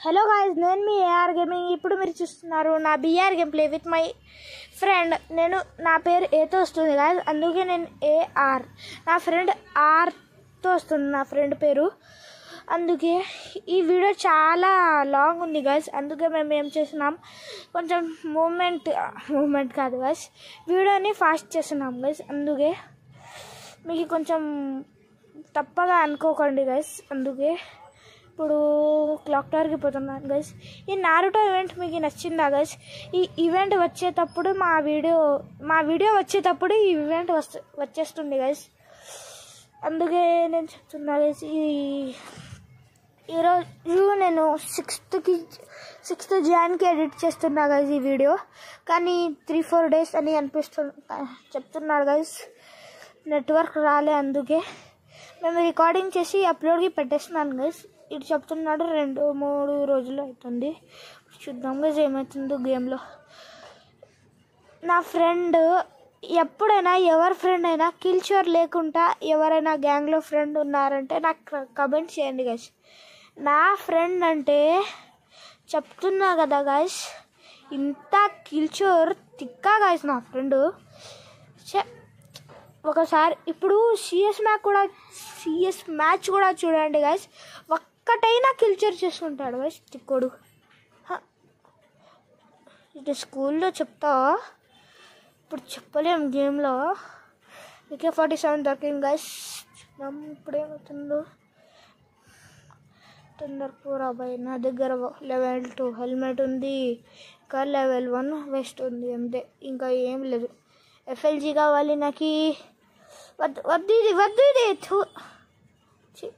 Hello guys, నేను మీ AR gaming. ఇప్పుడు మీరు చూస్తున్నారు నా BR game play with my friend. నా పేరు ఏతో వస్తుంది గాయ్స్, అందుకే నేను ఏఆర్. నా ఫ్రెండ్ ఆర్తో వస్తుంది, నా ఫ్రెండ్ పేరు. అందుకే ఈ వీడియో చాలా లాంగ్ ఉంది గాయ్స్. అందుకే మేము ఏం చేస్తున్నాం, కొంచెం మూమెంట్ కాదు గాయ్స్, వీడియోని ఫాస్ట్ చేస్తున్నాం గాయ్స్. అందుకే మీకు కొంచెం తప్పగా అనుకోకండి గాయ్స్. అందుకే ఇప్పుడు క్లాక్ టవర్కి పోతున్నాను గైస్. ఈ నారుటో ఈవెంట్ మీకు నచ్చిందా గైస్? ఈ ఈవెంట్ వచ్చేటప్పుడు మా వీడియో వచ్చేటప్పుడు ఈ ఈవెంట్ వచ్చేస్తుంది గైస్. అందుకే నేను చెప్తున్నా గైస్, ఈరోజు నేను 6th జాన్కి ఎడిట్ చేస్తున్నా గైస్ ఈ వీడియో. కానీ 3-4 days అని చెప్తున్నారు గైస్, నెట్వర్క్ రాలే. అందుకే మేము రికార్డింగ్ చేసి అప్లోడ్కి పెట్టేస్తున్నాను గైస్. ఇటు చెప్తున్నాడు 2-3 రోజులు అవుతుంది. చూద్దాం గైస్ ఏమవుతుందో గేమ్లో. నా ఫ్రెండ్ ఎప్పుడైనా ఎవరి ఫ్రెండ్ అయినా కిల్చర్ లేకుండా ఎవరైనా గ్యాంగ్లో ఫ్రెండ్ ఉన్నారంటే నాకు కమెంట్ చేయండి గైస్. నా ఫ్రెండ్ అంటే చెప్తున్నా కదా గైస్, ఇంత కిల్చర్ తిక్కా గైస్ నా ఫ్రెండ్. ఒకసారి ఇప్పుడు సిఎస్ మ్యాచ్ కూడా చూడండి గైస్, ఒక్కటైనా కిల్చర్ చేసుకుంటాడు గైస్ తిక్కోడు. ఇది స్కూల్లో చెప్తా, ఇప్పుడు చెప్పలేం గేమ్లో. AK-47 దొరికింది గైస్. ఇప్పుడు ఏమవుతుందో తొందరగా బాయ్. నా దగ్గర level 2 హెల్మెట్ ఉంది, ఇంకా level 1 వెస్ట్ ఉంది, అంతే. ఇంకా ఏం లేదు. FLG కావాలి నాకు. వద్దు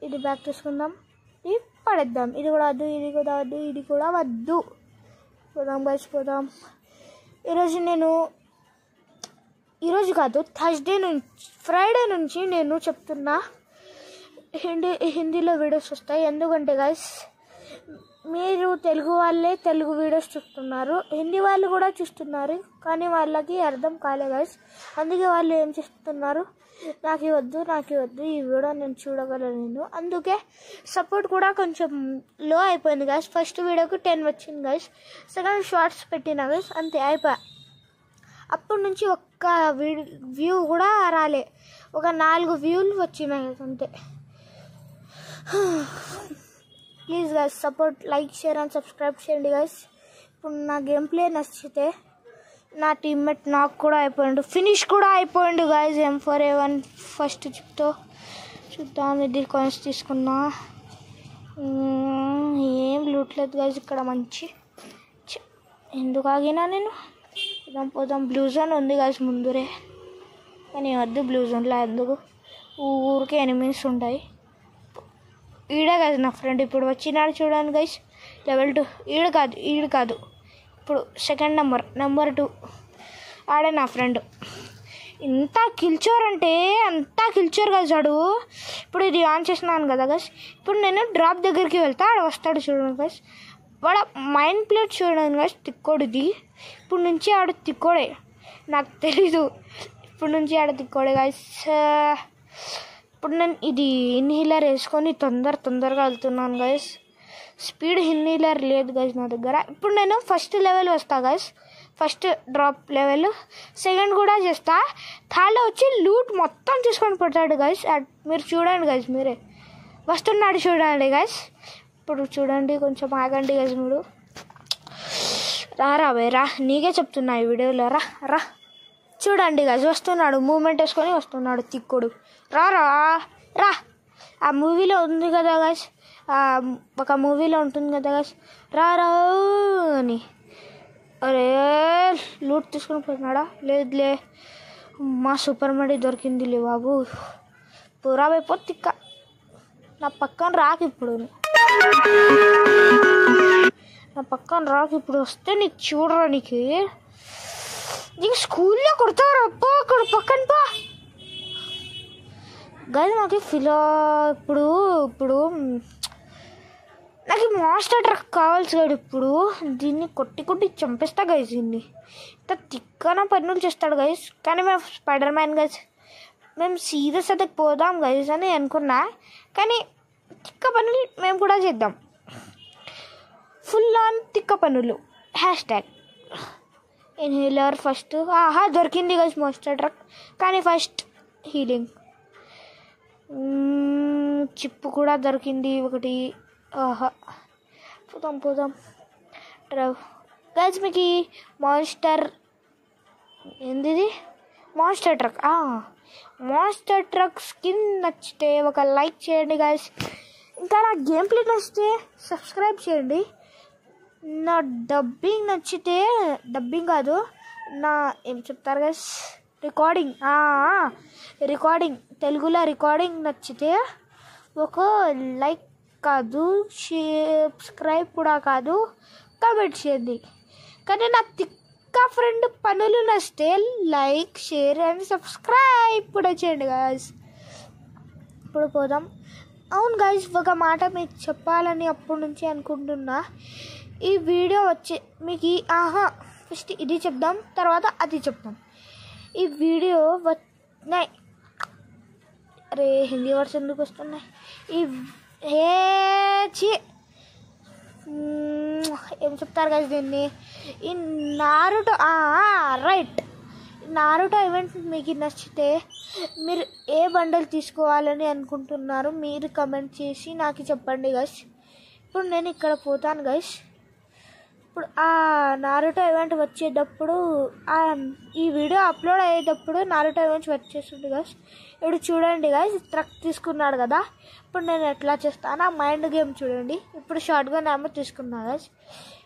ఇది బ్యాక్ తీసుకుందాం, ఇది పడేద్దాం. ఇది కూడా వద్దు, ఇది కూడా వద్దు. పోదాం గైస్, పోదాం. ఈరోజు కాదు, ఫ్రైడే నుంచి నేను చెప్తున్నా హిందీలో వీడియోస్ వస్తాయి. ఎందుకంటే గైస్, మీరు తెలుగు వాళ్ళే తెలుగు వీడియోస్ చూస్తున్నారు, హిందీ వాళ్ళు కూడా చూస్తున్నారు, కానీ వాళ్ళకి అర్థం కాలే గైస్. అందుకే వాళ్ళు ఏం చేస్తున్నారు, నాకు వద్దు ఈ వీడియో నేను చూడగలను. అందుకే సపోర్ట్ కూడా కొంచెం లో అయిపోయింది గైస్. ఫస్ట్ వీడియోకి 10 వచ్చింది గైస్, సెకండ్ షార్ట్స్ పెట్టిన గైస్, అంతే అయిపోయా. అప్పటి నుంచి ఒక్క వ్యూ కూడా రాలే, ఒక 4 వ్యూలు వచ్చినాయి అంతే. Please guys support, like, share and subscribe చేయండి గైస్. ఇప్పుడు నా గేమ్ ప్లే నచ్చితే, నా టీమ్మేట్ నాకు కూడా ఫినిష్ కూడా అయిపోయిండు గైస్. M4A1 first చిప్తో. చూద్దాం, ఇది కాయిన్స్ తీసుకున్నా. ఏం లూట్ లేదు గైస్ ఇక్కడ. మంచి ఎందుకు ఆగినా నేను. పోదాం. బ్లూ జోన్ ఉంది గైస్ ముందురే, కానీ వద్దు బ్లూ జోన్లో. ఎందుకు, ఊరికే ఎనిమీస్ ఉంటాయి. ఈడే గైస్ నా ఫ్రెండ్ ఇప్పుడు వచ్చినాడు చూడండి గైస్, level 2. ఈడు కాదు ఇప్పుడు సెకండ్ నెంబర్ 2 ఆడే నా ఫ్రెండ్. ఇంత కిల్చర్ అంటే అంత కిల్చర్ గైస్ ఆడు. ఇప్పుడు ఇది ఆన్ చేసినాను కదా గైస్, ఇప్పుడు నేను డ్రాప్ దగ్గరికి వెళ్తా, ఆడు వస్తాడు చూడండి గైస్. వాడు మైండ్ ప్లేట్ చూడండి గైస్, తిక్కోడిది. ఇప్పుడు నుంచి ఆడు తిక్కోడే, నాకు తెలీదు. ఇప్పుడు నుంచి ఆడు తిక్కోడే గైస్. ఇప్పుడు నేను ఇది ఇన్హీలర్ వేసుకొని తొందరగా వెళ్తున్నాను గైస్. స్పీడ్ ఇన్హీలర్ లేదు గైస్ నా దగ్గర. ఇప్పుడు నేను ఫస్ట్ లెవెల్ వస్తా guys, first drop level. Second కూడా చేస్తా, థర్డ్లో వచ్చి లూట్ మొత్తం తీసుకొని పడతాడు గైస్. మీరు చూడండి గైస్, మీరే వస్తున్నాడు చూడండి గైస్. ఇప్పుడు చూడండి, కొంచెం ఆగండి గైస్. మీరు రా నీకే చెప్తున్నా ఈ వీడియోలో. రా చూడండి గైస్, వస్తున్నాడు, మూమెంట్ వేసుకొని వస్తున్నాడు తిక్కుడు. రా. ఆ మూవీలో ఉంది కదా గైస్, ఒక మూవీలో ఉంటుంది కదా గైస్, రా అని. అరే లూట్ తీసుకుని పోతున్నాడా? లేదులే, మా సూపర్ మడి దొరికిందిలే బాబు. పూరా వైపు తిక్క. నా పక్కన రాకు ఇప్పుడు వస్తే నీకు చూడరా, నీకు స్కూల్లో కొడతారా అప్ప. అక్కడ పక్కన పా గైస్. నాకు ఇప్పుడు నాకు మాస్టర్ ట్రక్ కావాల్సి కాదు. ఇప్పుడు దీన్ని కొట్టి చంపేస్తా గైస్. దీన్ని ఇంత తిక్కన పనులు చేస్తాడు గైస్. కానీ మేము స్పైడర్ మ్యాన్ గైస్, మేము సీరియస్ అయితే పోదాం గైస్ అని అనుకున్నా, కానీ తిక్క పనులు మేము కూడా చేద్దాం. ఫుల్ ఆన్ తిక్క పనులు హ్యాష్ట్యాగ్ ఇన్హేలర్ ఫస్ట్ దొరికింది గైస్ మాన్స్టర్ ట్రక్. కానీ ఫస్ట్ హీలింగ్ చిప్పు కూడా దొరికింది ఒకటి. పోదాం డ్రైవ్ గైస్. మీకు మాన్స్టర్ ఏంది monster truck monster truck skin నచ్చితే ఒక లైక్ చేయండి గైస్. ఇంకా నా గేమ్ ప్లే నచ్చితే సబ్స్క్రైబ్ చేయండి. నా డబ్బింగ్ నచ్చితే డబ్బింగ్ కాదు నా ఏం చెప్తారు గైస్ రికార్డింగ్ తెలుగులో రికార్డింగ్ నచ్చితే ఒక లైక్ కాదు సబ్స్క్రైబ్ కూడా కాదు కామెంట్ చేయండి. కానీ నా తిక్క ఫ్రెండ్ పనులు నచ్చితే లైక్ షేర్ అండ్ సబ్స్క్రైబ్ కూడా చేయండి గాయస్. ఇప్పుడు పోదాం. అవును గాయస్, ఒక మాట మీకు చెప్పాలని అప్పటి నుంచి అనుకుంటున్నా. ఈ వీడియో వచ్చి మీకు ఫస్ట్ ఇది చెప్దాం, తర్వాత అది చెప్దాం. ఈ వీడియో వచ్చినాయి అరే హిందీ వర్డ్స్ ఎందుకు వస్తున్నాయి? ఏం చెప్తారు కదా దీన్ని? ఈ నారుటో రైట్ నారుటో ఈవెంట్ మీకు నచ్చితే మీరు ఏ బండల్ తీసుకోవాలని అనుకుంటున్నారు మీరు కమెంట్ చేసి నాకు చెప్పండి గైస్. ఇప్పుడు నేను ఇక్కడ పోతాను గైస్. ఇప్పుడు నారుటో ఈవెంట్ వచ్చేటప్పుడు ఈ వీడియో అప్లోడ్ అయ్యేటప్పుడు నారుటో ఈవెంట్స్ వచ్చేస్తుంది గైస్. ఇప్పుడు చూడండి గైస్, ట్రక్ తీసుకున్నాడు కదా. ఇప్పుడు నేను ఎట్లా చేస్తాను మైండ్ గేమ్ చూడండి. ఇప్పుడు షార్ట్ గన్ ఏమో తీసుకున్నా గైస్.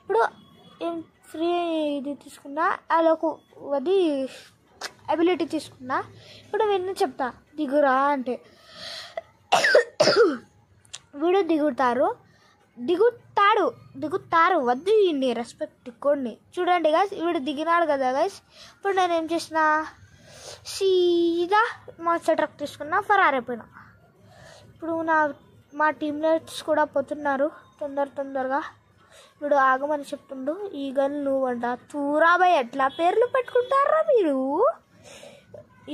ఇప్పుడు ఫ్రీ ఇది తీసుకున్నా, అలోకు అది అబిలిటీ తీసుకున్నా. ఇప్పుడు విన్న చెప్తా దిగురా అంటే వీడు దిగుతారు వద్దు ఇన్ని రెస్పెక్ట్ ఇక్కోండి. చూడండి గైస్, వీడు దిగినాడు కదా గైస్. ఇప్పుడు నేను ఏం చేసిన సీదా మాన్స్టర్ ట్రక్ తీసుకున్నా, ఫరార్ అయిపోయినా. ఇప్పుడు మా టీమ్మేట్స్ కూడా పోతున్నారు తొందరగా. వీడు ఆగమని చెప్తుండు. ఈ గన్ నువ్వంట తూరాబాయ్ ఎట్లా పేర్లు పెట్టుకుంటారా మీరు?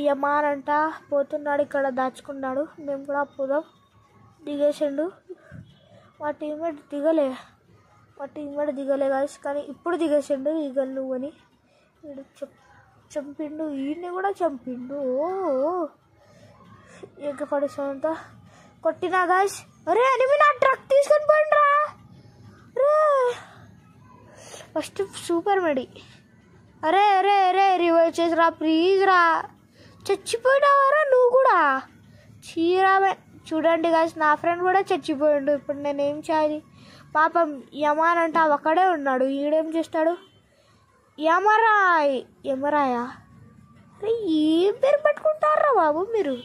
యమానంట పోతున్నాడు, ఇక్కడ దాచుకున్నాడు. మేము కూడా పోదాం. దిగేసిండు. మా టీమ్మేట్ దిగలే గాయస్, కానీ ఇప్పుడు దిగేసిండు ఈ గన్ నువ్వు అని. వీడు చంపిండు, ఈయన్ని కూడా చంపిండు. ఎగ్గపడేసానంత కొట్టినా గాయస్. అరే అని నా ట్రక్ తీసుకొని పోయిండ్రా. ఫస్ట్ సూపర్ మెడి. అరే రివైవ్ చేసిరా ప్లీజ్ రా. చచ్చిపోయినావారా నువ్వు కూడా? చీరామే. చూడండి గాయస్, నా ఫ్రెండ్ కూడా చచ్చిపోయిండు. ఇప్పుడు నేనేం చేయాలి? పాపం యమాన్ అంట ఒక్కడే ఉన్నాడు. ఈడేం చేస్తాడు? యమరాయా? అరే ఏం పేరు పెట్టుకుంటారా బాబు మీరు?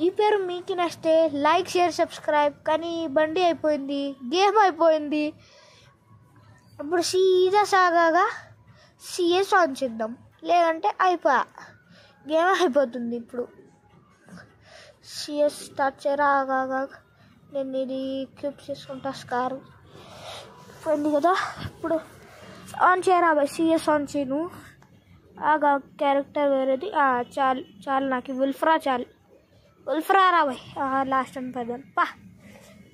ఈ పేరు మీకు నచ్చితే లైక్ షేర్ సబ్స్క్రైబ్. కానీ బండి అయిపోయింది, గేమ్ అయిపోయింది. ఇప్పుడు సీదా సాగాగా సిఎస్ ఆన్ చేద్దాం, లేదంటే గేమ్ అయిపోతుంది. ఇప్పుడు సిఎస్ స్టార్ట్ చేయరా. నేను ఇది క్యూబ్ చేసుకుంటా. స్కార్ పోయింది కదా. ఇప్పుడు ఆన్ చేయరా బాయ్, సిఎస్ ఆన్ చేయను. క్యారెక్టర్ వేరేది చాలు నాకు ఉల్ఫ్రా రా బాయ్. లాస్ట్ అని పదాం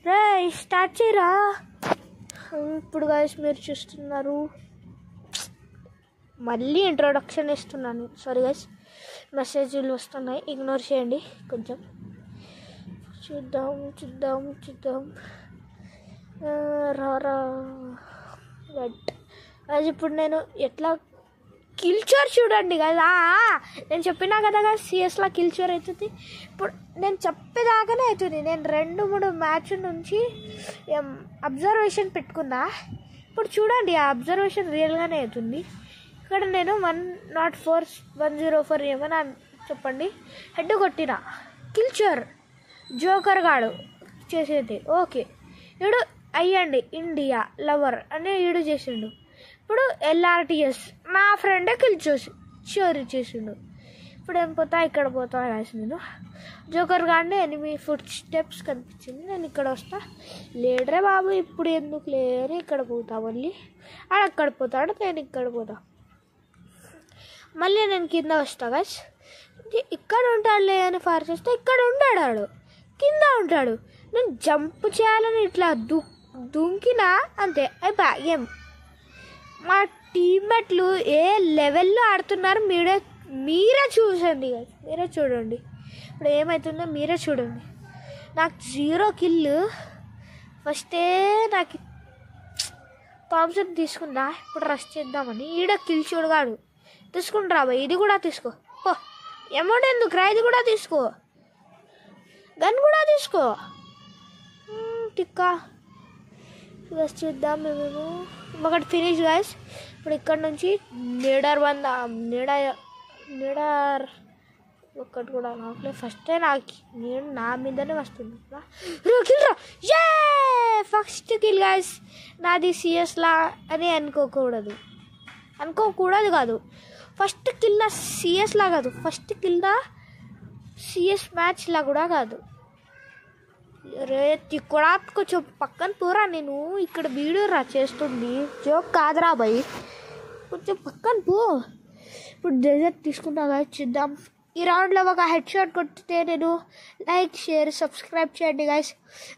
రే స్టార్ట్ చేయరా. ఇప్పుడు గాయస్ మీరు చూస్తున్నారు, మళ్ళీ ఇంట్రొడక్షన్ ఇస్తున్నాను. సారీ గైస్, మెసేజ్లు వస్తున్నాయి, ఇగ్నోర్ చేయండి కొంచెం. చూద్దాం రా బట్ అది ఇప్పుడు నేను ఎట్లా కిల్చర్ చూడండి కదా. నేను చెప్పినా కదా సిఎస్లో కిల్చర్ అవుతుంది. ఇప్పుడు నేను చెప్పేదాకానే అవుతుంది. నేను 2-3 మ్యాచ్ నుంచి అబ్జర్వేషన్ పెట్టుకున్నా. ఇప్పుడు చూడండి ఆ అబ్జర్వేషన్ రియల్గానే అవుతుంది. ఇక్కడ నేను 104 ఏమన్నా చెప్పండి హెడ్ కొట్టిన కిల్చర్ జోకర్ గాడు చేసేది. ఓకే, వీడు అయ్యండి ఇండియా లవర్ అని వీడు చేసిండు. ఇప్పుడు LRTS నా ఫ్రెండే చోరీ చేసిండు. ఇప్పుడు ఏం పోతా, ఇక్కడ పోతా రాసి నేను జోకర్ గాడిని ఎనిమి ఫుట్ స్టెప్స్ కనిపించింది. నేను ఇక్కడ వస్తా. లేడరే బాబు ఇప్పుడు ఎందుకు లేరు, ఇక్కడ పోతా. మళ్ళీ అక్కడ పోతాడు, నేను ఇక్కడ పోతా. మళ్ళీ నేను కింద వస్తా గైస్. ఇక్కడ ఉంటాడులే అని ఫైర్ చేస్తే ఇక్కడ ఉంటాడు, కింద ఉంటాడు. నేను జంప్ చేయాలని ఇట్లా దుంకినా అంతే అయిపోయా గేమ్. మా టీమ్మేట్లు ఏ లెవెల్లో ఆడుతున్నారు మీరే చూసండి, మీరే చూడండి. ఇప్పుడు ఏమవుతుందో మీరే చూడండి. నాకు 0 కిల్. ఫస్టే నాకు థామ్సన్ తీసుకుందా, ఇప్పుడు రష్ చేద్దామని. ఈడ కిల్ చూడగాడు తీసుకుంటా బాయ్. ఇది కూడా తీసుకో పో. అమౌంట్ ఎందుకు రా, ఇది కూడా తీసుకో, గన్ కూడా తీసుకో. టిక్కా రష్ చేద్దాం మేము. ఒకటి ఫినిష్ గాయస్. ఇప్పుడు ఇక్కడ నుంచి నీడర్ ఒక్కటి కూడా నాకు ఫస్టే నా మీదనే వస్తుంది. ఏ ఫస్ట్ కిల్ గాయస్ నాది. సిఎస్లా అని అనుకోకూడదు కాదు. ఫస్ట్ కిల్ నా సిఎస్లా కాదు, ఫస్ట్ కిల్ నా సిఎస్ మ్యాచ్లా కూడా కాదు. రే కూడా కొంచెం పక్కన పోరా, నేను ఇక్కడ వీడియో చేస్తుంది, జోక్ కాదురా బాయ్, కొంచెం పక్కన పో. ఇప్పుడు డెజర్ట్ తీసుకున్నా చూద్దాం. ఈ రౌండ్లో ఒక హెడ్ షాట్ కొట్టితే నేను లైక్ షేర్ సబ్స్క్రైబ్ చేయండి గాయస్.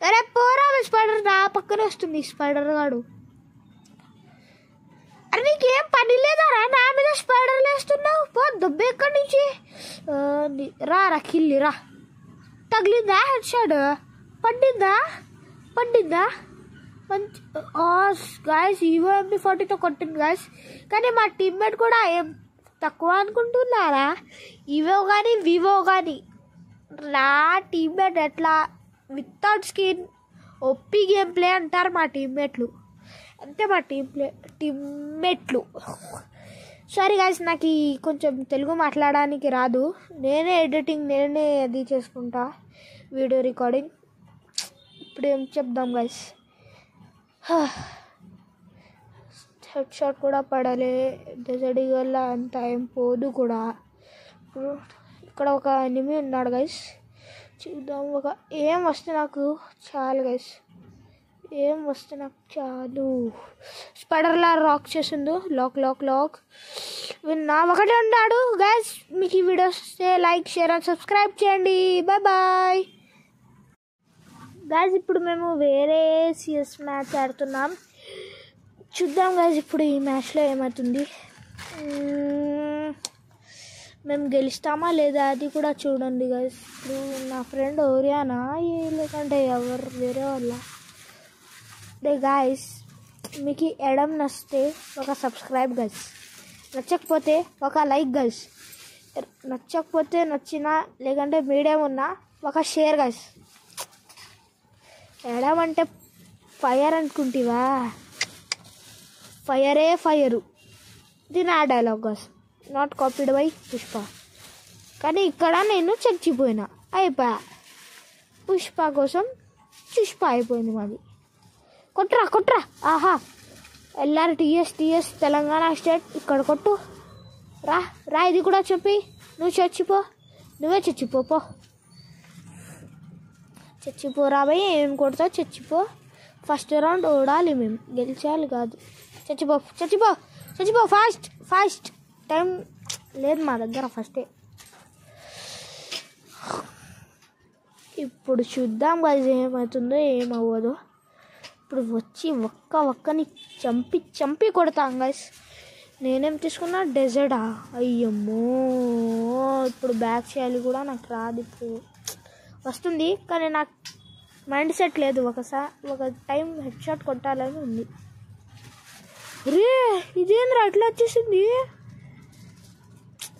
అరే పోరా, స్పైడర్ నా పక్కనే వస్తుంది. స్పైడర్ గాడు, అరే నీకేం పని లేదారా, నా మీద స్పైడర్లు వేస్తున్నావు, పో దెబ్బ ఎక్కడి నుంచి. రా కిల్లి రా. తగిలిందా హెడ్ షాట్? పడిందా మంచి గాయస్. ఈవో MP40తో కొట్టింది గాయస్. కానీ మా టీమ్మేట్ కూడా ఏం తక్కువ అనుకుంటున్నారా? ఈవో కానీ వివో కానీ నా టీమ్మేట్ ఎట్లా వితౌట్ స్కిన్ ఒప్పి గేమ్ ప్లే అంటారు మా టీమ్మేట్లు. అంతే మా టీమ్మేట్లు. సారీ గాయస్, నాకు కొంచెం తెలుగు మాట్లాడడానికి రాదు. నేనే ఎడిటింగ్ నేనే అది చేసుకుంటా, వీడియో రికార్డింగ్. ఇప్పుడు ఏం చెప్దాం గాయస్. హెడ్ షాట్ కూడా పడలే, డెజర్ట్ ఈగల్ అంత ఏం పోదు కూడా. ఇప్పుడు ఇక్కడ ఒక ఎనిమి ఉన్నాడు గైస్, చూద్దాం. ఒక ఏం వస్తే నాకు చాలు గైస్, ఏం వస్తే నాకు చాలు. స్పైడర్లా రాక్ చేసిండు, లాక్ విన్నా. ఒకటే ఉన్నాడు గైస్. మీకు ఈ వీడియో వస్తే లైక్ షేర్ అండ్ సబ్స్క్రైబ్ చేయండి. Bye guys. ఇప్పుడు మేము వేరే సిఎస్ మ్యాచ్ ఆడుతున్నాం, చూద్దాం గైస్ ఇప్పుడు ఈ మ్యాచ్లో ఏమవుతుంది. మేము గెలుస్తామా లేదా అది కూడా చూడండి గైస్. ఇప్పుడు నా ఫ్రెండ్ ఓరియానా లేకంటే ఎవరు వేరే వాళ్ళ. గాయస్ మీకు ఎడం నచ్చితే ఒక సబ్స్క్రైబ్ గైస్, నచ్చకపోతే ఒక లైక్ గైస్, నచ్చకపోతే నచ్చినా లేకంటే మీడియం ఉన్నా ఒక షేర్ గైస్. ఎడం అంటే ఫైర్ అనుకుంటివా, ఫైరు. ఇది నా dialogue guys, not copied by Pushpa. కానీ ఇక్కడ నేను చచ్చిపోయినా, అయిపోయా. పుష్ప కోసం చుష్ప అయిపోయింది మాది. కొట్రా ఆహా. LRTS Telangana state. ఇక్కడ కొట్టు రా. ఇది కూడా చెప్పి నువ్వే చచ్చిపోరా భయ్. ఏం కొడతావు, చచ్చిపో. ఫస్ట్ రౌండ్ ఓడాలి, మేము గెలిచాలి కాదు. చచ్చిపో ఫాస్ట్. టైం లేదు మా దగ్గర ఫస్టే. ఇప్పుడు చూద్దాం గైస్ ఏమవుతుందో ఏమవ్వదో. ఇప్పుడు వచ్చి ఒక్కని చంపి కొడతాం గైస్. నేనేం తీసుకున్నా, డెజర్టా. అయ్యమ్మో, ఇప్పుడు బ్యాక్ చేయాలి కూడా నాకు రాదు. ఇప్పుడు వస్తుంది కానీ నాకు మైండ్ సెట్ లేదు. ఒక టైం హెడ్ షాట్ కొట్టాలని ఉంది. రే ఇదేంద్రా అట్లా వచ్చేసింది.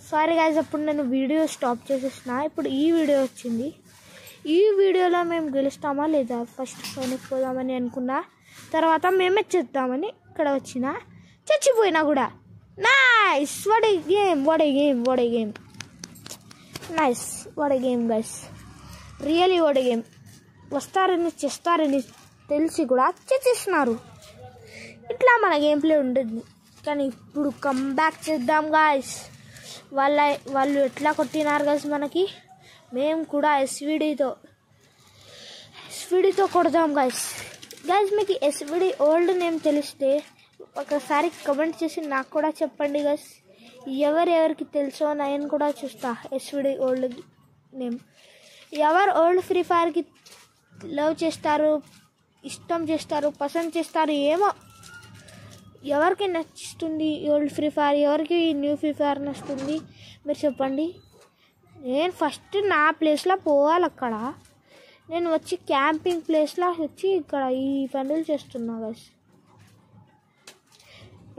సారీ గైస్, అప్పుడు నేను వీడియో స్టాప్ చేసేసిన. ఇప్పుడు ఈ వీడియో వచ్చింది. ఈ వీడియోలో మేము గెలుస్తామా లేదా, ఫస్ట్ ఫైనల్కి పోదామని అనుకున్నా. తర్వాత మేమే చేద్దామని ఇక్కడ వచ్చిన, చచ్చిపోయినా కూడా. Nice, what a game nice, what a game guys, really what a game. వస్తారని చేస్తారని తెలిసి కూడా చేసేస్తున్నారు. ఇట్లా మన గేమ్ ప్లే ఉంటుంది. కానీ ఇప్పుడు కమ్బ్యాక్ చేద్దాం గాయస్. వాళ్ళు ఎట్లా కొట్టినారు గైస్ మనకి, మేము కూడా ఎస్విడితో కొడదాం గైస్. మీకు ఎస్విడి ఓల్డ్ నేమ్ తెలిస్తే ఒకసారి కమెంట్ చేసి నాకు కూడా చెప్పండి గైస్. ఎవరికి తెలుసో నేను కూడా చూస్తా. ఎస్విడి ఓల్డ్ నేమ్ ఎవరు ఓల్డ్ ఫ్రీ ఫైర్కి లవ్ చేస్తారు ఇష్టం చేస్తారు, పసంద్ చేస్తారు, ఏమో ఎవరికి నచ్చుతుంది ఓల్డ్ ఫ్రీ ఫైర్, ఎవరికి న్యూ ఫ్రీ ఫైర్ నచ్చుతుంది మీరు చెప్పండి. నేను ఫస్ట్ నా ప్లేస్లో పోవాలి, అక్కడ నేను వచ్చి క్యాంపింగ్ ప్లేస్లో వచ్చి ఇక్కడ ఈ పనులు చేస్తున్నా గైస్.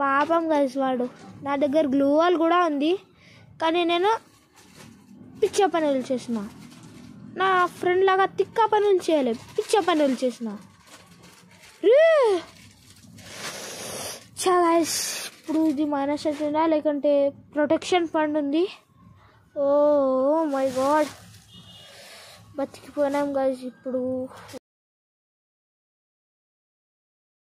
పాపం గైస్ వాడు, నా దగ్గర గ్లూ వాల్ కూడా ఉంది కానీ నేను పిచ్చ పనులు చేసిన. నా ఫ్రెండ్ లాగా తిక్క పనులు చేయలేదు, పిచ్చ పనులు చేసిన. గైస్ ఇప్పుడు ఇది మైనస్ అవుతుందా లేకంటే ప్రొటెక్షన్ ఫండ్ ఉంది. ఓ మై గాడ్ బతికిపోయినాం గైస్. ఇప్పుడు